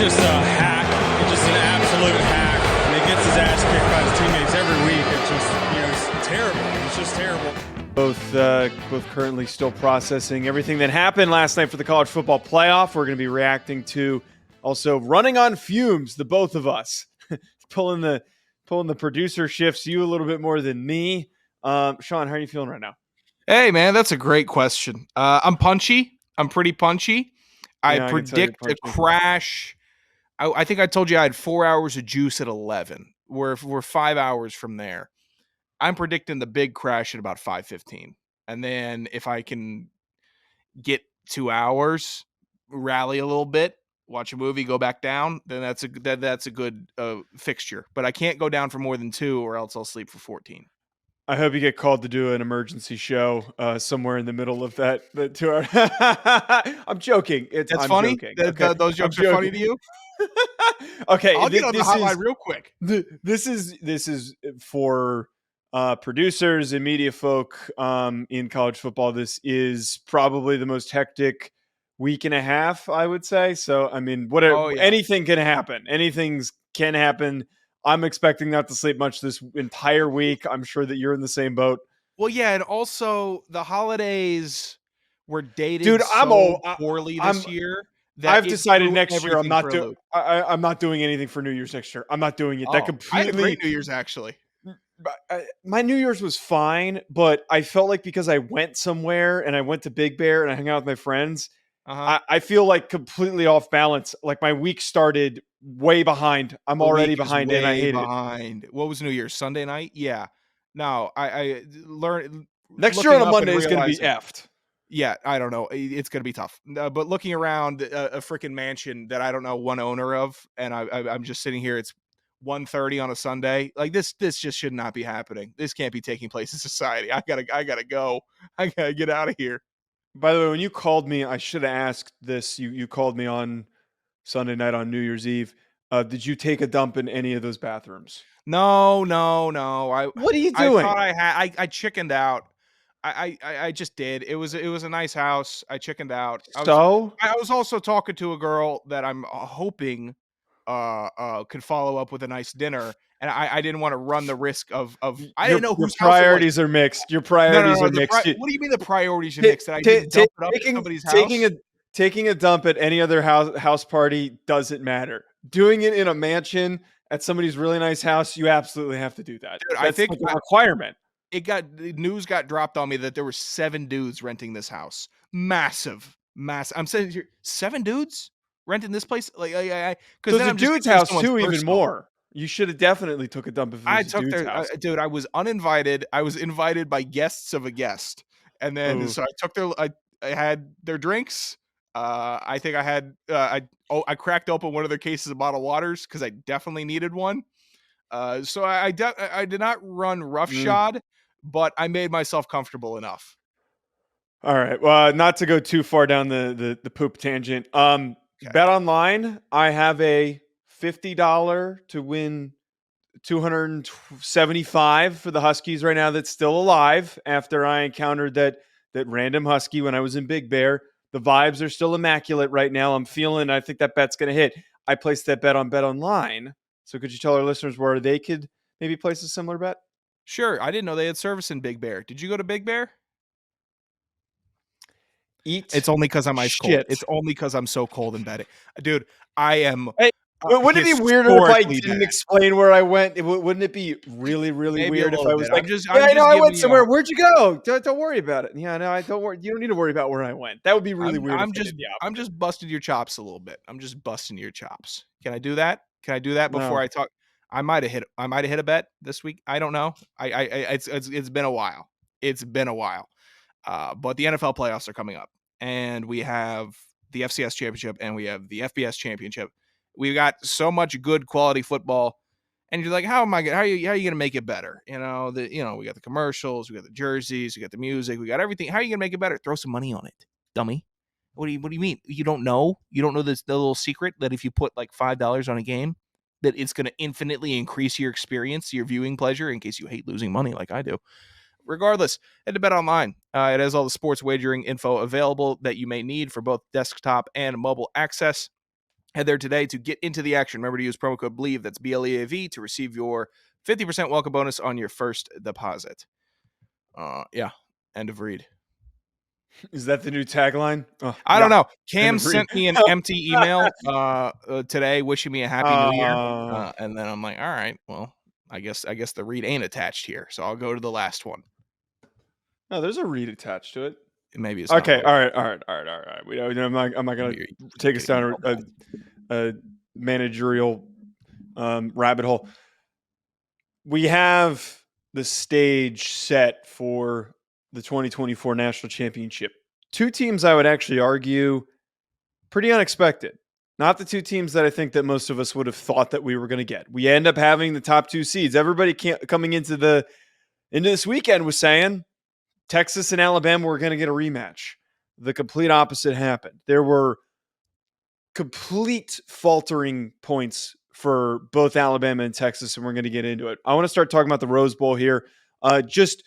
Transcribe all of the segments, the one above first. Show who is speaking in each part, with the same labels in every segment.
Speaker 1: just a hack. He's just an absolute hack. And he gets his ass kicked by his teammates every week. It's just, it's terrible. It's just terrible.
Speaker 2: Both currently still processing everything that happened last night for the college football playoff. We're going to be reacting to also running on fumes, the both of us. pulling the producer shifts, you a little bit more than me. Sean, how are you feeling right now?
Speaker 3: Hey, man, that's a great question. I'm punchy. I'm pretty punchy. I predict a crash. I think I told you I had 4 hours of juice at 11. We're 5 hours from there. I'm predicting the big crash at about 5:15. And then if I can get 2 hours, rally a little bit, watch a movie, go back down, then that's a good fixture. But I can't go down for more than 2 or else I'll sleep for 14.
Speaker 2: I hope you get called to do an emergency show somewhere in the middle of that 2 hour. I'm joking.
Speaker 3: I'm funny.
Speaker 2: Joking.
Speaker 3: Okay. Those jokes are funny to you.
Speaker 2: Okay,
Speaker 3: I'll get on the hotline real quick.
Speaker 2: This is for producers and media folk in college football. This is probably the most hectic week and a half, I would say. So, I mean, anything can happen. Anything can happen. I'm expecting not to sleep much this entire week. I'm sure that you're in the same boat.
Speaker 3: Well, yeah, and also the holidays were dated poorly this year.
Speaker 2: I've decided next year I'm not doing anything for New Year's next year. I'm not doing it. That completely.
Speaker 3: I had a great New Year's actually.
Speaker 2: My New Year's was fine, but I felt like because I went somewhere and I went to Big Bear and I hung out with my friends, I feel like completely off balance. Like my week started way behind. I'm already behind and I hate it.
Speaker 3: What was New Year's? Sunday night? Yeah. No, I learned
Speaker 2: next year on a Monday is going to be effed.
Speaker 3: Yeah, I don't know. It's going to be tough. But looking around a freaking mansion that I don't know one owner of, and I'm just sitting here. It's 1:30 on a Sunday. Like this just should not be happening. This can't be taking place in society. I gotta go. I gotta get out of here.
Speaker 2: By the way, when you called me, I should have asked this. You called me on Sunday night on New Year's Eve. Did you take a dump in any of those bathrooms?
Speaker 3: No.
Speaker 2: What are you doing?
Speaker 3: I thought I chickened out. I just did. It was a nice house. I chickened out. I was also talking to a girl that I'm hoping could follow up with a nice dinner, and I didn't want to run the risk of I didn't know whose
Speaker 2: priorities are mixed. Your priorities are mixed.
Speaker 3: What do you mean the priorities are mixed? That I didn't dump it up at somebody's house?
Speaker 2: Taking a dump at any other house party doesn't matter. Doing it in a mansion at somebody's really nice house, you absolutely have to do that.
Speaker 3: Dude,
Speaker 2: I think a requirement.
Speaker 3: The news got dropped on me that there were 7 dudes renting this house. Massive. I'm saying here, 7 dudes renting this place. Like,
Speaker 2: because it's a dude's house too. Even more. You should have definitely took a dump if it was a dude's house.
Speaker 3: Dude, I was uninvited. I was invited by guests of a guest, and then so I took I had their drinks. I think I had I cracked open one of their cases of bottled waters because I definitely needed one. So I did not run roughshod, but I made myself comfortable enough.
Speaker 2: All right. Well, not to go too far down the poop tangent. Bet online, I have a $50 to win $275 for the Huskies right now that's still alive after I encountered that random Husky when I was in Big Bear. The vibes are still immaculate right now. I think that bet's going to hit. I placed that bet on Bet Online. So could you tell our listeners where they could maybe place a similar bet?
Speaker 3: Sure. I didn't know they had service in Big Bear. Did you go to Big Bear? It's only because I'm ice cold. It's only because I'm so cold and betting. Dude, I am.
Speaker 2: Hey, wouldn't it be weirder if I didn't explain where I went? Wouldn't it be really, really weird if I was like, I went somewhere. Where'd you go? Don't worry about it. Yeah, no, I don't worry. You don't need to worry about where I went. That would be really weird.
Speaker 3: I'm just busting your chops a little bit. I'm just busting your chops. Can I do that? Can I do that before I talk? I might have hit a bet this week. I don't know. It's been a while. It's been a while. But the NFL playoffs are coming up, and we have the FCS championship and we have the FBS championship. We've got so much good quality football, and you're like, how are you going to make it better? We got the commercials, we got the jerseys, we got the music, we got everything. How are you going to make it better? Throw some money on it, dummy. What do you mean? You don't know? You don't know the little secret that if you put like $5 on a game, that it's going to infinitely increase your experience, your viewing pleasure, in case you hate losing money like I do. Regardless, head to Bet Online. It has all the sports wagering info available that you may need for both desktop and mobile access. Head there today to get into the action. Remember to use promo code BLEAV, that's BLEAV, to receive your 50% welcome bonus on your first deposit. Yeah, end of read.
Speaker 2: Is that the new tagline? Oh,
Speaker 3: I don't know.
Speaker 2: End
Speaker 3: Cam
Speaker 2: of read.
Speaker 3: sent me an empty email today wishing me a happy new year. And then I'm like, all right, well, I guess the read ain't attached here. So I'll go to the last one.
Speaker 2: No, there's a read attached to it.
Speaker 3: Maybe it's
Speaker 2: okay.
Speaker 3: Not
Speaker 2: All right. I'm not going to take us down a managerial rabbit hole. We have the stage set for the 2024 national championship. Two teams I would actually argue pretty unexpected. Not the two teams that I think that most of us would have thought that we were going to get. We end up having the top two seeds. Everybody coming into this weekend was saying Texas and Alabama were going to get a rematch. The complete opposite happened. There were complete faltering points for both Alabama and Texas, and we're going to get into it. I want to start talking about the Rose Bowl here. Just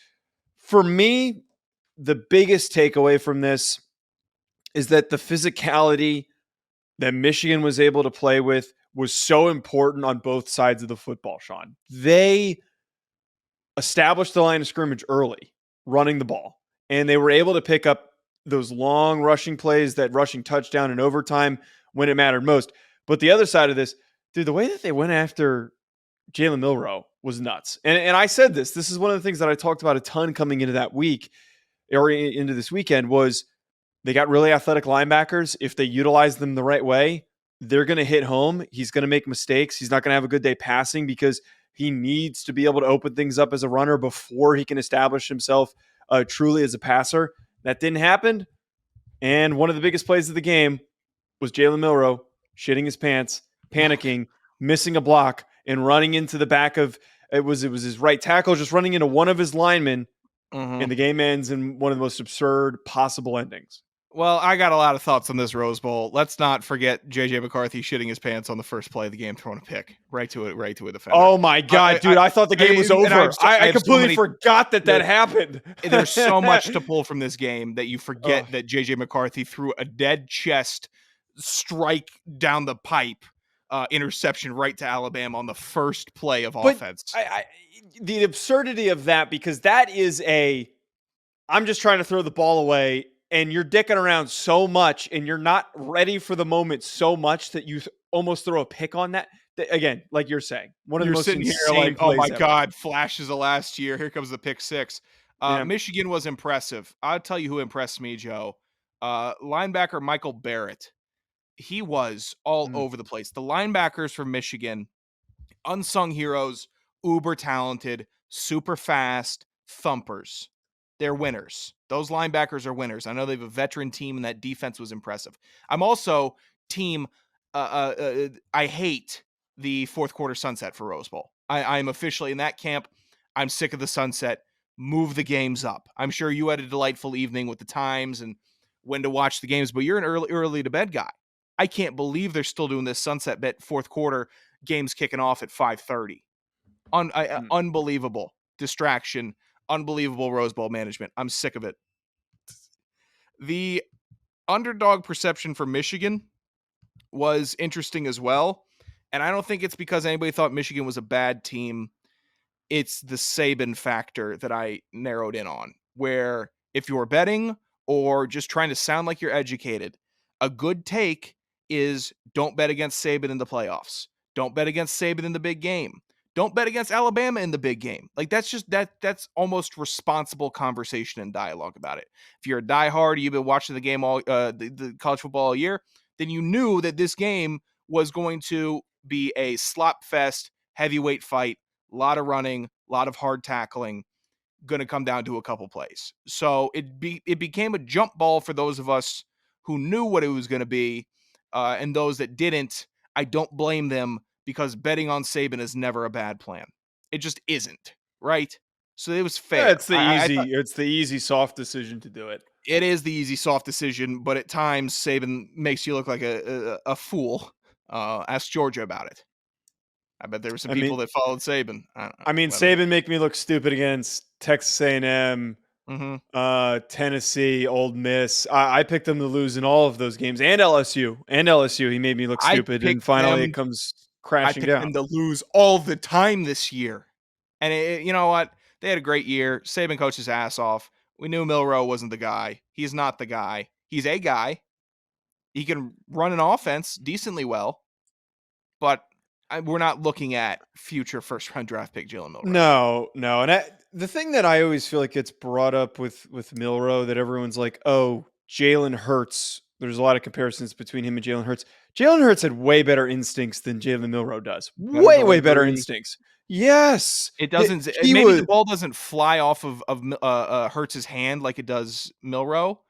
Speaker 2: for me, the biggest takeaway from this is that the physicality that Michigan was able to play with was so important on both sides of the football, Sean. They established the line of scrimmage early, running the ball, and they were able to pick up those long rushing plays, that rushing touchdown in overtime when it mattered most. But the other side of this, dude, the way that they went after Jalen Milroe was nuts. And I said this is one of the things that I talked about a ton coming into that week or into this weekend was they got really athletic linebackers. If they utilize them the right way, they're going to hit home. He's going to make mistakes. He's not going to have a good day passing because he needs to be able to open things up as a runner before he can establish himself truly as a passer. That didn't happen. And one of the biggest plays of the game was Jalen Milroe shitting his pants, panicking, missing a block, and running into the back of it was his right tackle, just running into one of his linemen, and the game ends in one of the most absurd possible endings.
Speaker 3: Well, I got a lot of thoughts on this Rose Bowl. Let's not forget J.J. McCarthy shitting his pants on the first play of the game, throwing a pick right to a defender.
Speaker 2: Oh my God, dude! I thought the game was over. I completely forgot that happened.
Speaker 3: There's so much to pull from this game that you forget that J.J. McCarthy threw a dead chest strike down the pipe interception right to Alabama on the first play of offense.
Speaker 2: The absurdity of that, because that is I'm just trying to throw the ball away. And you're dicking around so much and you're not ready for the moment so much that you almost throw a pick on that. Again, like you're saying, one of the most insane plays
Speaker 3: oh my
Speaker 2: ever.
Speaker 3: God, flashes of last year. Here comes the pick six. Michigan was impressive. I'll tell you who impressed me, Joe. Linebacker Michael Barrett. He was all over the place. The linebackers from Michigan, unsung heroes, uber talented, super fast, thumpers. They're winners. Those linebackers are winners. I know they have a veteran team, and that defense was impressive. I'm also team. I hate the fourth quarter sunset for Rose Bowl. I'm officially in that camp. I'm sick of the sunset. Move the games up. I'm sure you had a delightful evening with the times and when to watch the games, but you're an early to bed guy. I can't believe they're still doing this sunset bet fourth quarter games kicking off at 5:30. Unbelievable distraction. Unbelievable Rose Bowl management. I'm sick of it. The underdog perception for Michigan was interesting as well. And I don't think it's because anybody thought Michigan was a bad team. It's the Saban factor that I narrowed in on, where if you're betting or just trying to sound like you're educated, a good take is don't bet against Saban in the playoffs. Don't bet against Saban in the big game. Don't bet against Alabama in the big game. Like that's just that's almost responsible conversation and dialogue about it. If you're a diehard, you've been watching the game all the college football all year, then you knew that this game was going to be a slop fest, heavyweight fight, a lot of running, a lot of hard tackling, going to come down to a couple plays. So it became a jump ball for those of us who knew what it was going to be, and those that didn't. I don't blame them, because betting on Saban is never a bad plan. It just isn't, right? So it was fair.
Speaker 2: Yeah, it's the easy, soft decision to do it.
Speaker 3: It is the easy, soft decision, but at times Saban makes you look like a fool. Ask Georgia about it. I bet there were some people that followed Saban.
Speaker 2: Saban make me look stupid against Texas A&M,
Speaker 3: Mm-hmm.
Speaker 2: Tennessee, Old Miss. I picked them to lose in all of those games, and LSU. And LSU, he made me look
Speaker 3: I
Speaker 2: stupid, and
Speaker 3: picked
Speaker 2: finally it
Speaker 3: them.
Speaker 2: comes
Speaker 3: I
Speaker 2: crashing
Speaker 3: picked
Speaker 2: down.
Speaker 3: them to lose all the time this year. And you know what? They had a great year. Saban coached his ass off. We knew Milroe wasn't the guy. He's not the guy. He's a guy. He can run an offense decently well, but we're not looking at future first-round draft pick Jalen Milroe.
Speaker 2: No, and the thing that I always feel like gets brought up with Milroe, that everyone's like, "Oh, Jalen Hurts." There's a lot of comparisons between him and Jalen Hurts. Jalen Hurts had way better instincts than Jalen Milroe does.
Speaker 3: Better
Speaker 2: Way better
Speaker 3: delivery.
Speaker 2: instincts. Yes,
Speaker 3: It doesn't.
Speaker 2: he
Speaker 3: Maybe
Speaker 2: was.
Speaker 3: the ball doesn't fly off of Hurts's hand like it does Milroe,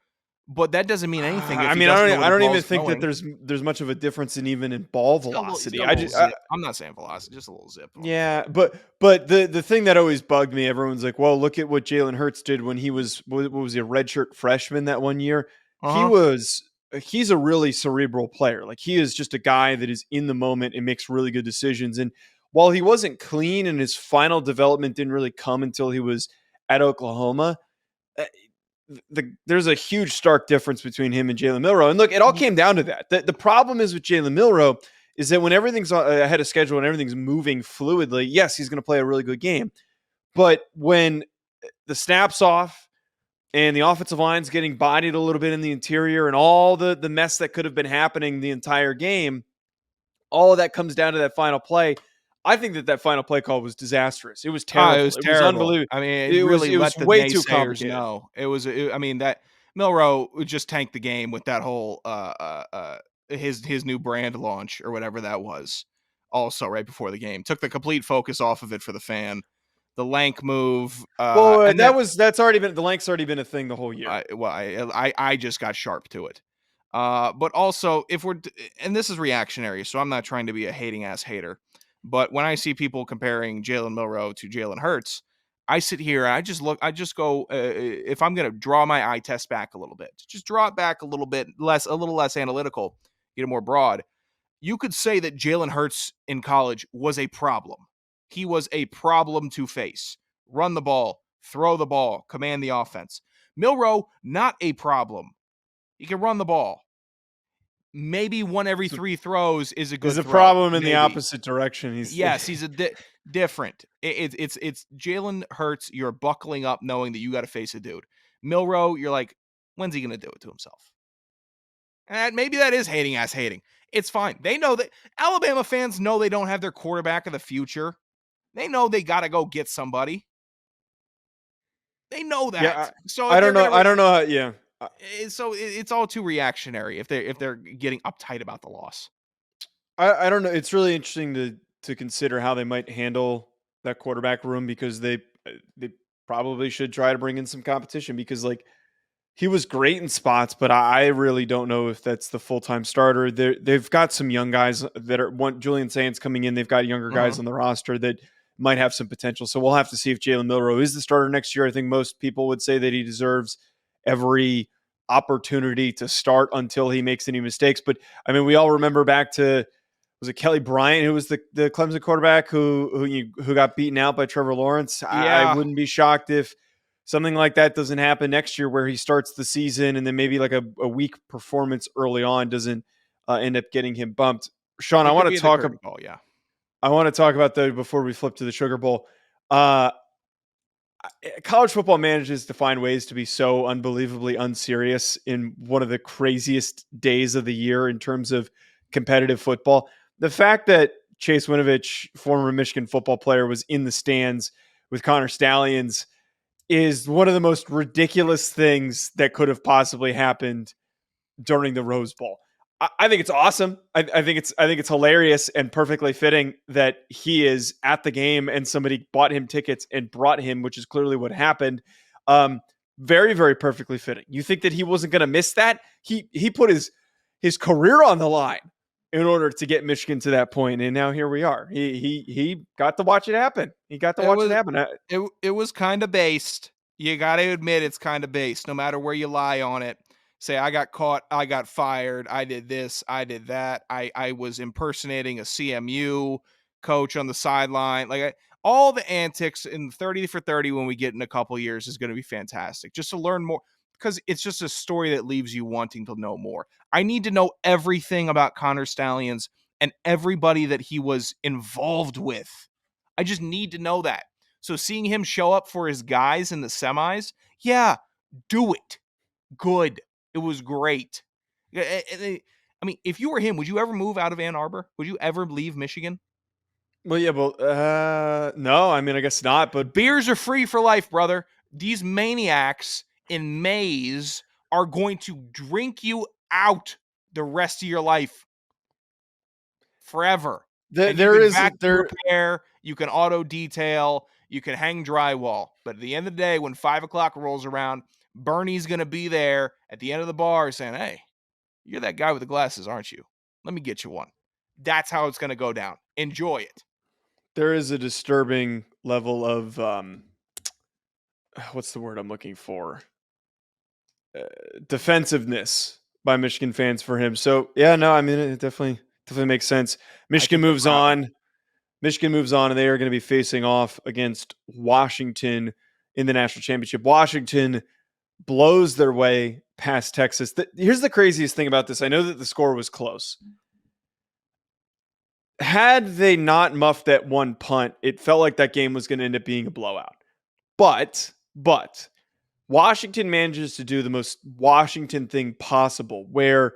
Speaker 3: but that doesn't mean anything if
Speaker 2: I
Speaker 3: he
Speaker 2: mean,
Speaker 3: doesn't know where
Speaker 2: I
Speaker 3: the
Speaker 2: don't even
Speaker 3: ball's
Speaker 2: think that
Speaker 3: going.
Speaker 2: there's much of a difference in ball
Speaker 3: He's
Speaker 2: velocity.
Speaker 3: got a
Speaker 2: I
Speaker 3: little
Speaker 2: just
Speaker 3: zip. I'm not saying velocity, just a little zip.
Speaker 2: yeah, but the thing that always bugged me, everyone's like, well, look at what Jalen Hurts did when he was what was he, a redshirt freshman that one year.
Speaker 3: Uh-huh.
Speaker 2: He's a really cerebral player. Like, he is just a guy that is in the moment and makes really good decisions. And while he wasn't clean and his final development didn't really come until he was at Oklahoma, uh, there's a huge stark difference between him and Jalen Milroe. And look, it all came down to that. The problem is with Jalen Milroe is that when everything's ahead of schedule and everything's moving fluidly, yes, he's going to play a really good game. But when the snap's off and the offensive line's getting bodied a little bit in the interior and all the mess that could have been happening the entire game, all of that comes down to that final play. I think that final play call was disastrous. It was
Speaker 3: It
Speaker 2: terrible.
Speaker 3: was
Speaker 2: It was
Speaker 3: terrible.
Speaker 2: unbelievable.
Speaker 3: I mean, it
Speaker 2: It was
Speaker 3: really
Speaker 2: it was
Speaker 3: let the
Speaker 2: way too
Speaker 3: naysayers
Speaker 2: complicated.
Speaker 3: know. I mean, that Milroe would just tank the game with that whole his new brand launch or whatever that was. Also, right before the game, took the complete focus off of it for the fan. The lank move,
Speaker 2: Well,
Speaker 3: and then
Speaker 2: that's already been, the length's already been a thing the whole year.
Speaker 3: I just got sharp to it. But also, and this is reactionary, so I'm not trying to be a hating ass hater. But when I see people comparing Jalen Milroe to Jalen Hurts, I sit here and I just go, if I'm going to draw my eye test back a little bit, just draw it back a little less analytical, get it more broad. You could say that Jalen Hurts in college was a problem. He was a problem to face. Run the ball, throw the ball, command the offense. Milroe, not a problem. He can run the ball. Maybe one every 3 throws is a good
Speaker 2: There's a
Speaker 3: throw.
Speaker 2: problem in
Speaker 3: Maybe.
Speaker 2: the opposite direction.
Speaker 3: He's a different. It's Jalen Hurts. You're buckling up knowing that you got to face a dude. Milroe, you're like, when's he going to do it to himself? And maybe that is hating. It's fine. They know that Alabama fans know they don't have their quarterback of the future. They know they got to go get somebody. They know that.
Speaker 2: Yeah,
Speaker 3: So
Speaker 2: I don't know. I don't know how. Yeah.
Speaker 3: So it's all too reactionary if they're getting uptight about the loss.
Speaker 2: I don't know. It's really interesting to consider how they might handle that quarterback room, because they probably should try to bring in some competition, because like, he was great in spots, but I really don't know if that's the full-time starter. They've got some young guys that are Julian Sands coming in. They've got younger guys on the roster that might have some potential. So we'll have to see if Jalen Milroe is the starter next year. I think most people would say that he deserves every opportunity to start until he makes any mistakes. But I mean, we all remember back to, was it Kelly Bryant, who was the Clemson quarterback who got beaten out by Trevor Lawrence? I
Speaker 3: Yeah.
Speaker 2: wouldn't be shocked if something like that doesn't happen next year, where he starts the season and then maybe like a weak performance early on doesn't end up getting him bumped. Sean,
Speaker 3: It
Speaker 2: I
Speaker 3: could
Speaker 2: want
Speaker 3: be
Speaker 2: to
Speaker 3: the
Speaker 2: talk.
Speaker 3: curveball, yeah.
Speaker 2: I want to talk about, though, before we flip to the Sugar Bowl. College football manages to find ways to be so unbelievably unserious in one of the craziest days of the year in terms of competitive football. The fact that Chase Winovich, former Michigan football player, was in the stands with Connor Stallions is one of the most ridiculous things that could have possibly happened during the Rose Bowl. I think it's awesome. I think it's hilarious and perfectly fitting that he is at the game and somebody bought him tickets and brought him, which is clearly what happened. Very, very perfectly fitting. You think that he wasn't going to miss that? He put his career on the line in order to get Michigan to that point, and now here we are. He got to watch it happen. He got to watch it happen.
Speaker 3: It was kind of based. You got to admit it's kind of based, no matter where you lie on it. Say, I got caught, I got fired, I did this, I did that, I was impersonating a CMU coach on the sideline. Like, all the antics in 30 for 30 when we get in a couple years is going to be fantastic. Just to learn more, because it's just a story that leaves you wanting to know more. I need to know everything about Connor Stallions and everybody that he was involved with. I just need to know that. So seeing him show up for his guys in the semis, yeah, do it. Good. It was great. I mean, if you were him, would you ever move out of Ann Arbor? Would you ever leave Michigan?
Speaker 2: Well, yeah, no, I mean, I guess not, but
Speaker 3: Beers are free for life, brother. These maniacs in Mays are going to drink you out the rest of your life forever. And you
Speaker 2: there
Speaker 3: can
Speaker 2: is
Speaker 3: vacuum
Speaker 2: there.
Speaker 3: repair, you can auto detail, you can hang drywall. But at the end of the day, when 5 o'clock rolls around, Bernie's going to be there at the end of the bar saying, hey, you're that guy with the glasses, aren't you? Let me get you one. That's how it's going to go down. Enjoy it.
Speaker 2: There is a disturbing level of what's the word I'm looking for? Defensiveness by Michigan fans for him. So yeah, no, I mean it definitely makes sense. Michigan moves on. Michigan moves on, and they are going to be facing off against Washington in the national championship. Washington blows their way past Texas. Here's the craziest thing about this. I know that the score was close. Had they not muffed that one punt, it felt like that game was going to end up being a blowout. But Washington manages to do the most Washington thing possible, where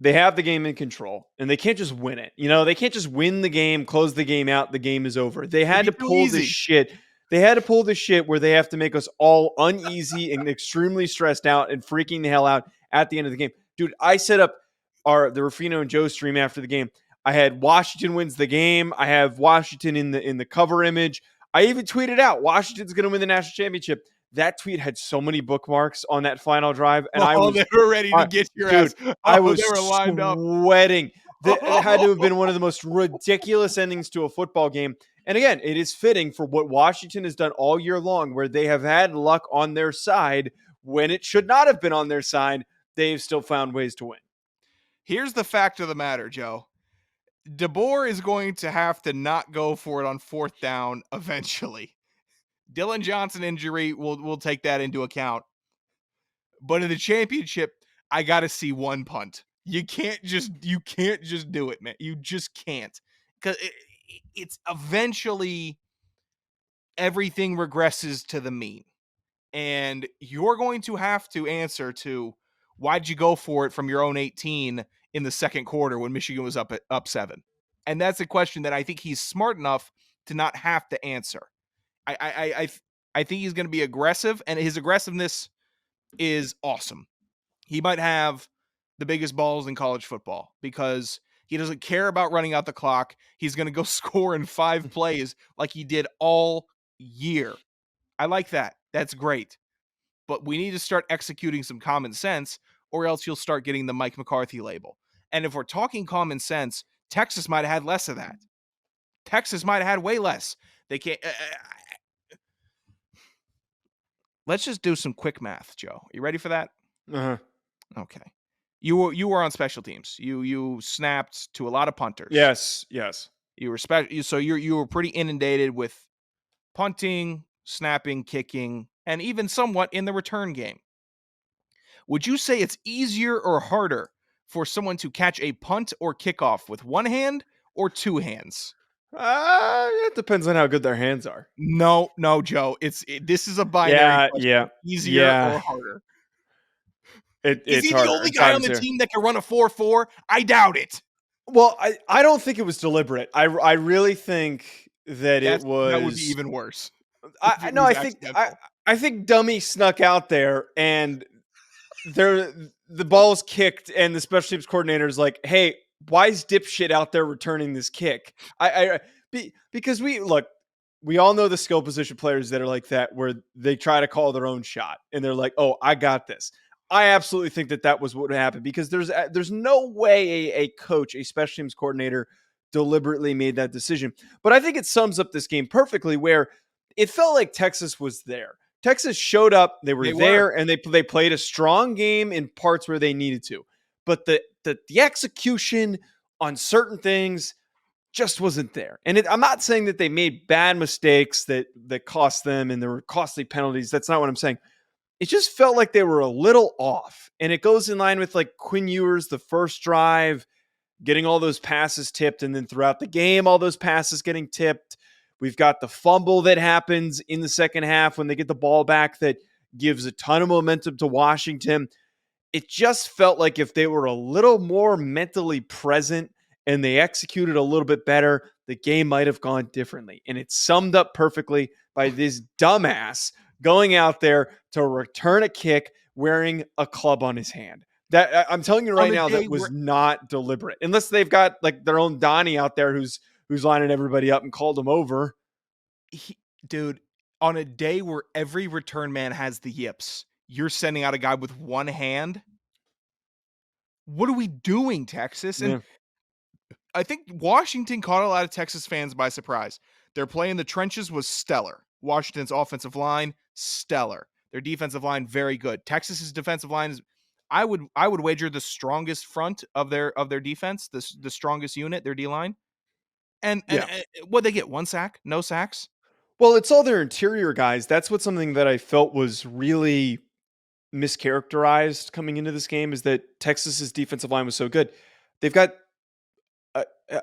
Speaker 2: they have the game in control and they can't just win it. You know, they can't just win the game, close the game out, the game is over. They had to pull this shit. They had to pull this shit where they have to make us all uneasy and extremely stressed out and freaking the hell out at the end of the game. Dude, I set up the Rufino and Joe stream after the game. I had Washington wins the game. I have Washington in the cover image. I even tweeted out Washington's going to win the national championship. That tweet had so many bookmarks on that final drive, and
Speaker 3: they were ready to get your ass.
Speaker 2: I was
Speaker 3: they were lined
Speaker 2: sweating. It had to have been one of the most ridiculous endings to a football game. And again, it is fitting for what Washington has done all year long, where they have had luck on their side when it should not have been on their side. They've still found ways to win.
Speaker 3: Here's the fact of the matter, Joe. DeBoer is going to have to not go for it on 4th down eventually. Dylan Johnson injury, we'll take that into account. But in the championship, I got to see one punt. You can't just do it, man. You just can't. Because it's eventually everything regresses to the mean. And you're going to have to answer to why'd you go for it from your own 18 in the second quarter when Michigan was up 7? And that's a question that I think he's smart enough to not have to answer. I think he's going to be aggressive, and his aggressiveness is awesome. He might have the biggest balls in college football because he doesn't care about running out the clock. He's going to go score in 5 plays like he did all year. I like that. That's great. But we need to start executing some common sense, or else you'll start getting the Mike McCarthy label. And if we're talking common sense, Texas might have had less of that. Texas might have had way less. They can't. Let's just do some quick math, Joe. You ready for that?
Speaker 2: Uh-huh.
Speaker 3: Okay. You were on special teams. You snapped to a lot of punters.
Speaker 2: Yes.
Speaker 3: You were so you were pretty inundated with punting, snapping, kicking, and even somewhat in the return game. Would you say it's easier or harder for someone to catch a punt or kickoff with one hand or 2 hands?
Speaker 2: It depends on how good their hands are.
Speaker 3: No, Joe. This is a binary question.
Speaker 2: Yeah.
Speaker 3: Easier or harder? Is he
Speaker 2: harder.
Speaker 3: the only guy on the team that can run a 4.4? I doubt it.
Speaker 2: Well, I don't think it was deliberate. I really think that it was.
Speaker 3: That would be even worse.
Speaker 2: I think Dummy snuck out there and the ball's kicked, and the special teams coordinator is like, "Hey, why is dipshit out there returning this kick?" Because we all know the skill position players that are like that, where they try to call their own shot and they're like, "Oh, I got this." I absolutely think that was what happened, because there's no way a coach, a special teams coordinator, deliberately made that decision. But I think it sums up this game perfectly, where it felt like Texas was there. Texas showed up, they were there, and they played a strong game in parts where they needed to. But the execution on certain things just wasn't there. And I'm not saying that they made bad mistakes that cost them and there were costly penalties. That's not what I'm saying. It just felt like they were a little off. And it goes in line with like Quinn Ewers, the first drive, getting all those passes tipped, and then throughout the game, all those passes getting tipped. We've got the fumble that happens in the second half when they get the ball back that gives a ton of momentum to Washington. It just felt like if they were a little more mentally present and they executed a little bit better, the game might have gone differently. And it's summed up perfectly by this dumbass going out there to return a kick wearing a club on his hand. That I'm telling you right now, that was not deliberate. Unless they've got like their own Donnie out there who's lining everybody up and called them over.
Speaker 3: Dude, on a day where every return man has the yips, you're sending out a guy with one hand. What are we doing, Texas? And I think Washington caught a lot of Texas fans by surprise. Their play in the trenches was stellar. Washington's offensive line, stellar. Their defensive line, very good. Texas's defensive line is, I would wager, the strongest front of their defense, the strongest unit, their D line. And what they get? 1 sack? No sacks?
Speaker 2: Well, it's all their interior guys. That's what something that I felt was really mischaracterized coming into this game, is that Texas's defensive line was so good. They've got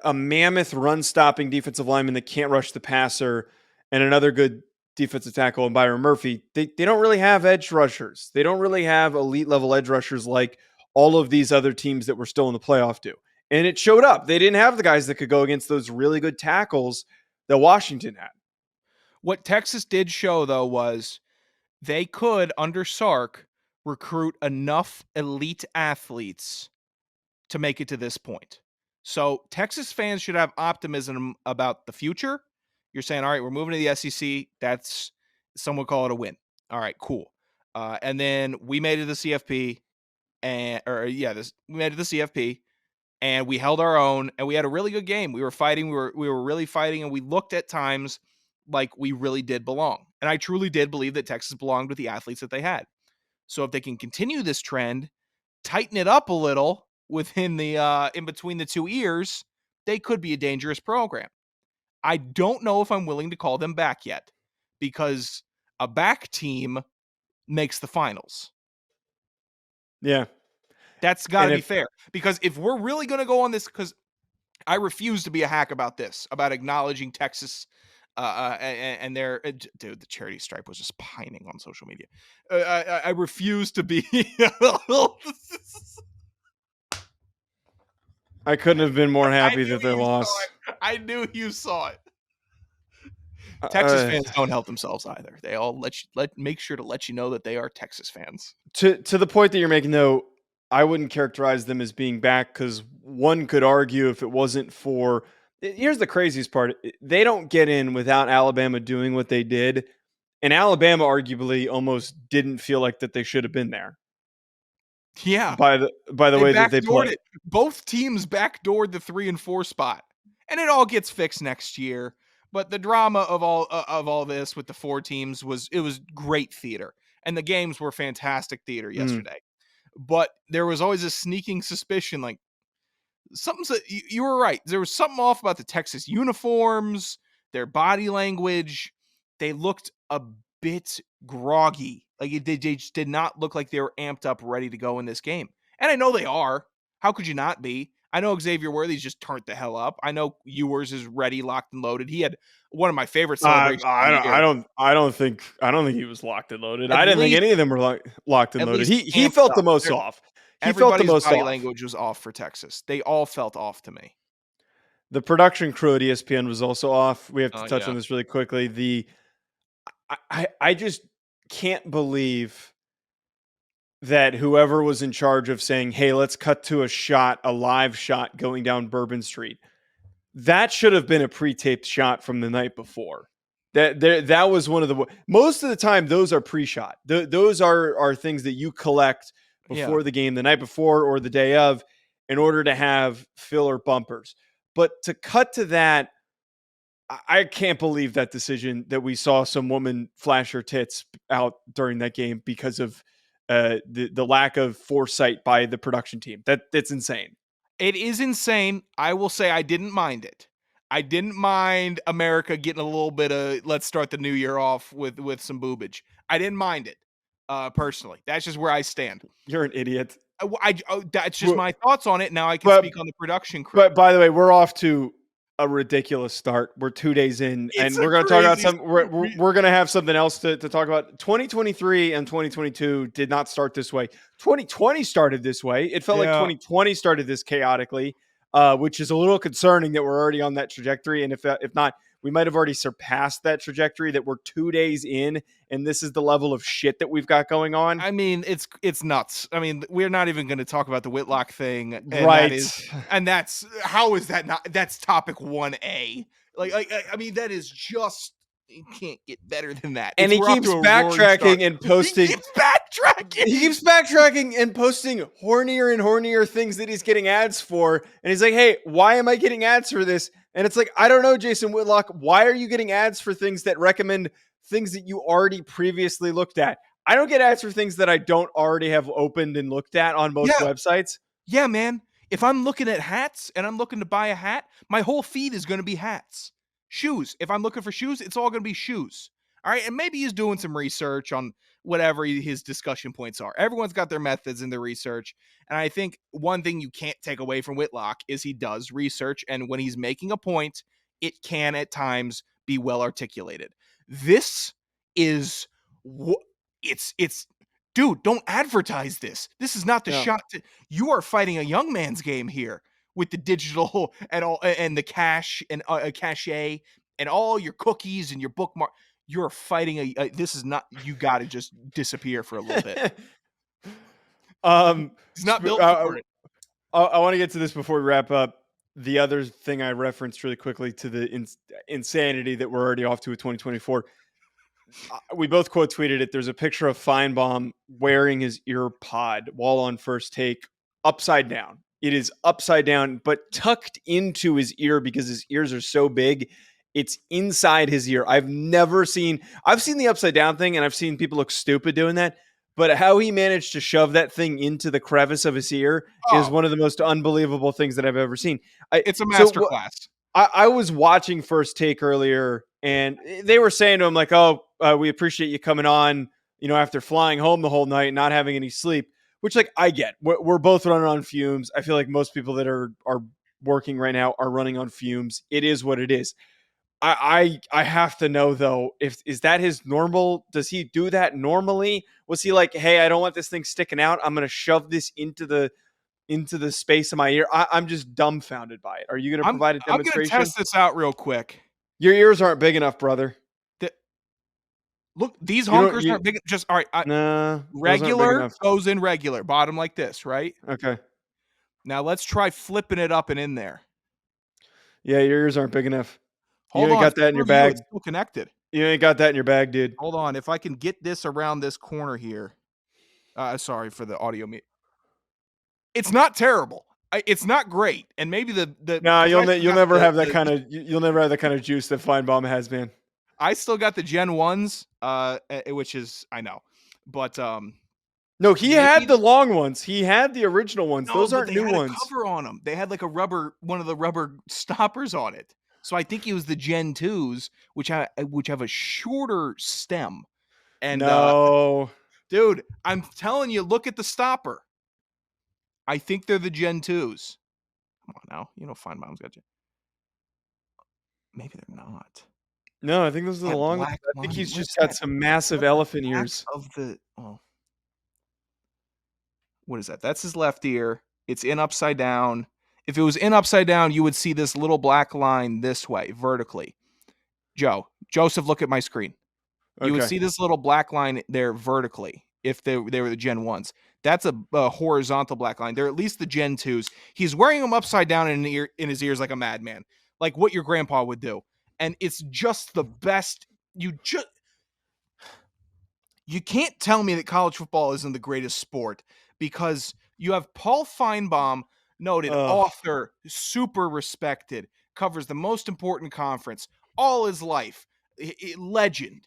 Speaker 2: a mammoth run-stopping defensive lineman that can't rush the passer, and another good defensive tackle in Byron Murphy. They don't really have edge rushers. They don't really have elite-level edge rushers like all of these other teams that were still in the playoff do. And it showed up. They didn't have the guys that could go against those really good tackles that Washington had.
Speaker 3: What Texas did show, though, was they could, under Sark, recruit enough elite athletes to make it to this point. So Texas fans should have optimism about the future. You're saying, all right, we're moving to the SEC. That's, some would call it a win. All right, cool. And then we made it to the CFP, we made it to the CFP, and we held our own, and we had a really good game. We were fighting. We were really fighting, and we looked at times like we really did belong. And I truly did believe that Texas belonged with the athletes that they had. So if they can continue this trend, tighten it up a little within the in between the two ears, they could be a dangerous program. I don't know if I'm willing to call them back yet, because a back team makes the finals.
Speaker 2: Yeah.
Speaker 3: That's got to be fair, because if we're really going to go on this, because I refuse to be a hack about this, about acknowledging Texas and their, dude, the charity stripe was just pining on social media. I refuse to be.
Speaker 2: I couldn't have been more happy that they lost.
Speaker 3: I knew you saw it. Texas fans don't help themselves either. They all make sure to let you know that they are Texas fans.
Speaker 2: To the point that you're making, though, I wouldn't characterize them as being back, because one could argue if it wasn't for, here's the craziest part. They don't get in without Alabama doing what they did. And Alabama arguably almost didn't feel like that they should have been there.
Speaker 3: Yeah.
Speaker 2: By the way that they played.
Speaker 3: Both teams backdoored the 3 and 4 spot. And it all gets fixed next year. But the drama of all this with the 4 teams was great theater. And the games were fantastic theater yesterday. But there was always a sneaking suspicion, like, you were right. There was something off about the Texas uniforms, their body language. They looked a bit groggy. Like, they just did not look like they were amped up, ready to go in this game. And I know they are. How could you not be? I know Xavier Worthy's just turned the hell up. I know Ewers is ready, locked and loaded. He had one of my favorite celebrations.
Speaker 2: I don't think he was locked and loaded. I didn't think any of them were locked and loaded. He felt the most off.
Speaker 3: Everybody's body language was off for Texas. They all felt off to me.
Speaker 2: The production crew at ESPN was also off. We have to touch on this really quickly. I just can't believe that whoever was in charge of saying, hey, let's cut to a live shot going down Bourbon Street. That should have been a pre-taped shot from the night before. That was one of the, most of the time, those are pre-shot. Those are things that you collect before the game, the night before or the day of, in order to have filler bumpers. But to cut to that, I can't believe that decision that we saw some woman flash her tits out during that game because of the lack of foresight by the production team. That's insane.
Speaker 3: It is insane. I will say I didn't mind it. I didn't mind America getting a little bit of let's start the new year off with some boobage. I didn't mind it personally. That's just where I stand.
Speaker 2: You're an idiot.
Speaker 3: That's just my thoughts on it. Now I can
Speaker 2: But
Speaker 3: speak on the production crew.
Speaker 2: But by the way, we're off to a ridiculous start. We're 2 days in,
Speaker 3: It's
Speaker 2: and
Speaker 3: a
Speaker 2: we're going to talk about
Speaker 3: crazy
Speaker 2: some. We're going to have something else to talk about. 2023 and 2022 did not start this way. 2020 started this way. It felt like
Speaker 3: Yeah.
Speaker 2: 2020 started this chaotically, which is a little concerning that we're already on that trajectory. And if not, we might have already surpassed that trajectory. That we're 2 days in, and this is the level of shit that we've got going on.
Speaker 3: I mean, it's nuts. I mean, we're not even going to talk about the Whitlock thing, and
Speaker 2: Right.
Speaker 3: that's how is that not? That's topic 1A. I mean, that is just you can't get better than that.
Speaker 2: And he keeps backtracking and posting.
Speaker 3: He keeps backtracking.
Speaker 2: He keeps backtracking and posting hornier and hornier things that he's getting ads for. And he's like, hey, why am I getting ads for this? And it's like, I don't know, Jason Whitlock. Why are you getting ads for things that recommend things that you already previously looked at? I don't get ads for things that I don't already have opened and looked at on most websites.
Speaker 3: Yeah, man. If I'm looking at hats and I'm looking to buy a hat, my whole feed is going to be hats. Shoes. If I'm looking for shoes, it's all going to be shoes. All right. And maybe he's doing some research on whatever his discussion points are. Everyone's got their methods in their research. And I think one thing you can't take away from Whitlock is he does research. And when he's making a point, it can at times be well articulated. This is it's dude, don't advertise this. This is not the shot. You are fighting a young man's game here with the digital and all and the cache and cachet and all your cookies and your bookmark. You're fighting this is not. You got to just disappear for a little bit. It's not built for it.
Speaker 2: I want to get to this before we wrap up. The other thing I referenced really quickly to the insanity that we're already off to with 2024. We both quote tweeted it. There's a picture of Feinbaum wearing his ear pod while on First Take upside down. It is upside down, but tucked into his ear because his ears are so big. It's inside his ear. I've seen the upside down thing and I've seen people look stupid doing that. But how he managed to shove that thing into the crevice of his ear is one of the most unbelievable things that I've ever seen.
Speaker 3: It's a masterclass.
Speaker 2: I was watching First Take earlier, and they were saying to him, like, oh, we appreciate you coming on, after flying home the whole night, not having any sleep, which, like, I get. We're both running on fumes. I feel like most people that are working right now are running on fumes. It is what it is. I have to know, though, is that his normal? Does he do that normally? Was he like, hey, I don't want this thing sticking out. I'm going to shove this into the space of my ear. I'm just dumbfounded by it. Are you going to provide a demonstration?
Speaker 3: I'm going to test this out real quick.
Speaker 2: Your ears aren't big enough, brother.
Speaker 3: Look, these honkers aren't big. Just all right.
Speaker 2: Nah,
Speaker 3: regular goes in regular, bottom like this, right?
Speaker 2: Okay.
Speaker 3: Now let's try flipping it up and in there.
Speaker 2: Yeah, your ears aren't big enough.
Speaker 3: Hold
Speaker 2: you ain't
Speaker 3: on,
Speaker 2: got that in your bag.
Speaker 3: It's still connected.
Speaker 2: You ain't got that in your bag, dude.
Speaker 3: Hold on. If I can get this around this corner here. Sorry for the audio. It's not terrible. It's not great. And maybe
Speaker 2: you'll never have that kind of juice that Feinbaum has, man.
Speaker 3: I still got the Gen 1s, which is, I know. But
Speaker 2: no, he had the long ones. He had the original ones. Those aren't new ones.
Speaker 3: They had a cover on them. They had like one of the rubber stoppers on it. So I think it was the Gen 2s, which have a shorter stem. And
Speaker 2: no,
Speaker 3: dude, I'm telling you, look at the stopper. I think they're the Gen 2s. Come on now, Feinbaum's got you. Maybe they're not.
Speaker 2: No, I think those are the long ones. I think he's just got some massive elephant ears.
Speaker 3: What is that? That's his left ear. It's in upside down. If it was in upside down, you would see this little black line this way, vertically. Joseph, look at my screen. You would see this little black line there vertically if they were the Gen 1s. That's a horizontal black line. They're at least the Gen 2s. He's wearing them upside down in his ears like a madman, like what your grandpa would do. And it's just the best. You can't tell me that college football isn't the greatest sport because you have Paul Feinbaum, noted author, super respected, covers the most important conference all his life, legend.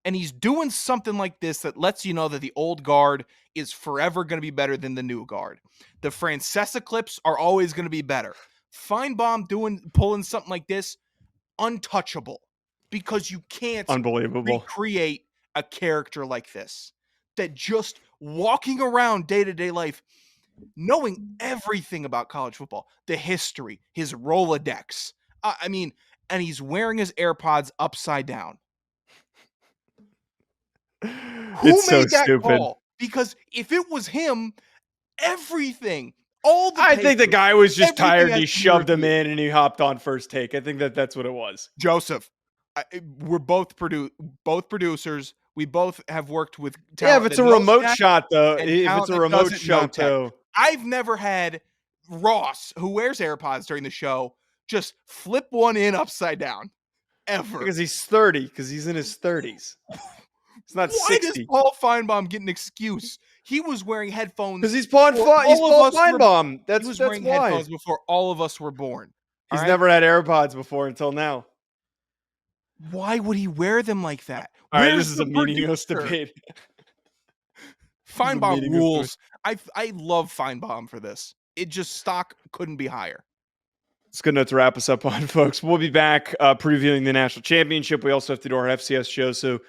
Speaker 3: And he's doing something like this that lets you know that the old guard is forever going to be better than the new guard. The Francesa clips are always going to be better. Feinbaum pulling something like this, untouchable, because you can't
Speaker 2: Unbelievable.
Speaker 3: recreate a character like this that just walking around day-to-day life, knowing everything about college football, the history, his Rolodex. And he's wearing his AirPods upside down. Who
Speaker 2: So
Speaker 3: made that
Speaker 2: stupid.
Speaker 3: call? Because if it was him, everything, all the
Speaker 2: I think the
Speaker 3: papers,
Speaker 2: guy was just
Speaker 3: everything
Speaker 2: tired.
Speaker 3: has
Speaker 2: He
Speaker 3: to be
Speaker 2: shoved him
Speaker 3: reviewed.
Speaker 2: in and he hopped on first take. I think that's what it was.
Speaker 3: Joseph, we're both producers. We both have worked with
Speaker 2: Yeah,
Speaker 3: talent
Speaker 2: if it's
Speaker 3: that
Speaker 2: a
Speaker 3: knows
Speaker 2: remote
Speaker 3: tech
Speaker 2: shot, though,
Speaker 3: and
Speaker 2: if it's
Speaker 3: talent
Speaker 2: a
Speaker 3: that
Speaker 2: remote
Speaker 3: doesn't know
Speaker 2: shot,
Speaker 3: tech.
Speaker 2: though,
Speaker 3: I've never had Ross, who wears AirPods during the show, just flip one in upside down. Ever.
Speaker 2: because he's 30, because he's in his 30s. It's not
Speaker 3: Why does
Speaker 2: 60.
Speaker 3: Paul Feinbaum get an excuse? He was wearing headphones.
Speaker 2: Because he's Paul Feinbaum.
Speaker 3: He was wearing
Speaker 2: why.
Speaker 3: headphones before all of us were born.
Speaker 2: He's never had AirPods before until now.
Speaker 3: Why would he wear them like that?
Speaker 2: All right,
Speaker 3: Where's
Speaker 2: this is
Speaker 3: the
Speaker 2: a meaningless
Speaker 3: producer?
Speaker 2: debate.
Speaker 3: Feinbaum rules. I love Feinbaum for this. It just stock couldn't be higher.
Speaker 2: It's good enough to wrap us up on, folks. We'll be back previewing the national championship. We also have to do our FCS show, so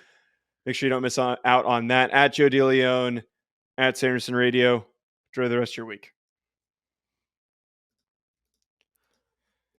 Speaker 2: make sure you don't miss out on that. At Joe DeLeone, at Sanderson Radio. Enjoy the rest of your week.